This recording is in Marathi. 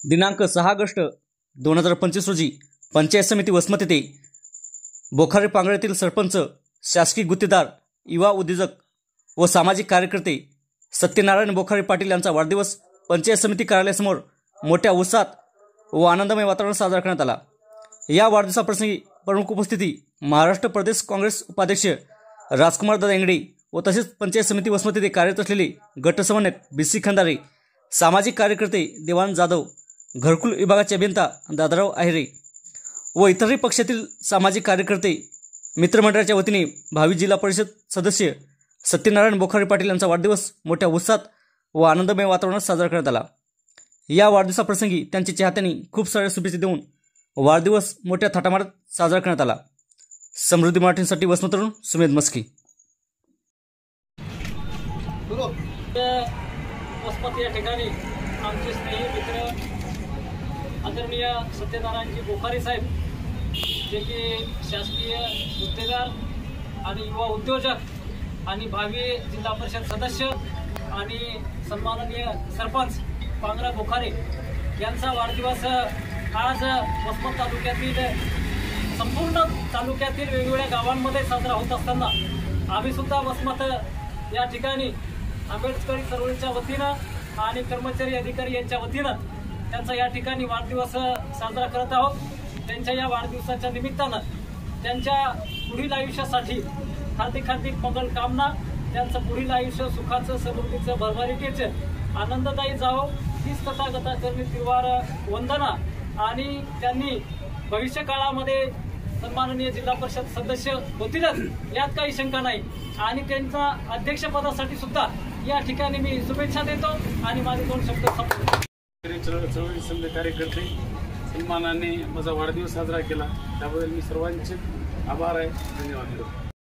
दिनांक 6 ऑगस्ट 2025 रोजी पंचायत समिती वसमत येथे बोखारे पांगळेतील सरपंच, शासकीय गुत्तेदार, युवा उद्योजक व सामाजिक कार्यकर्ते सत्यनारायण बोखारे पाटील यांचा वाढदिवस पंचायत समिती कार्यालयासमोर मोठ्या उत्साहात व आनंदमय वातावरण साजरा करण्यात आला। या वाढदिवसाप्रसंगी प्रमुख उपस्थिती महाराष्ट्र प्रदेश काँग्रेस उपाध्यक्ष राजकुमार दादा इंगडे व तसेच पंचायत समिती वसमत येथे कार्यरत असलेले गट समन्वयक बीसी खंदारे, सामाजिक कार्यकर्ते देवानंद जाधव, घरकुल विभागाचे अभियंता दादाराव आहेरे व इतरही पक्षातील सामाजिक कार्यकर्ते मित्रमंडळाच्या वतीने भावी जिल्हा परिषद सदस्य सत्यनारायण बोखारे पाटील यांचा वाढदिवस मोठ्या उत्साहात व आनंदमय वातावरणात साजरा करण्यात आला। या वाढदिवसाप्रसंगी त्यांच्या चाहत्यांनी खूप साऱ्या शुभेच्छा देऊन वाढदिवस मोठ्या थाटामाटात साजरा करण्यात आला। समृद्धी मराठीसाठी वसमतवरून सुमेध मस्की। वसमत या ठिकाणी आमचे स्नेही मित्र आदरणीय सत्यनारायणजी बोखारे साहेब, जे की शासकीय गुत्तेदार आणि युवा उद्योजक आणि भावी जिल्हा परिषद सदस्य आणि सन्माननीय सरपंच पांगरा बोखारे यांचा वाढदिवस आज वसमत तालुक्यातील संपूर्ण तालुक्यातील वेगवेगळ्या गावांमध्ये साजरा होत असताना आम्ही सुद्धा वसमत या ठिकाणी आंबेडकरी चळवळीच्या वतीनं आणि कर्मचारी अधिकारी यांच्या वतीनं त्यांचा या ठिकाणी वाढदिवस साजरा करत आहोत। त्यांच्या या वाढदिवसाच्या निमित्तानं त्यांच्या पुढील आयुष्यासाठी हार्दिक मंगल कामना, त्यांचं पुढील आयुष्य सुखाचं, समृद्धीचं, भरभराटीचं, आनंददायी जावो हीच तथागताचरणी तिवार वंदना। आणि त्यांनी भविष्य काळामध्ये सन्माननीय जिल्हा परिषद सदस्य होतीलच यात काही शंका नाही आणि त्यांच्या अध्यक्षपदासाठी सुद्धा या ठिकाणी मी शुभेच्छा देतो आणि माझे 2 शब्द संपवतो। चळवळी संघ कार्यकर्ते सन्मानाने माझा वाढदिवस साजरा केला त्याबद्दल मी सर्वांचे आभार आहे, धन्यवाद।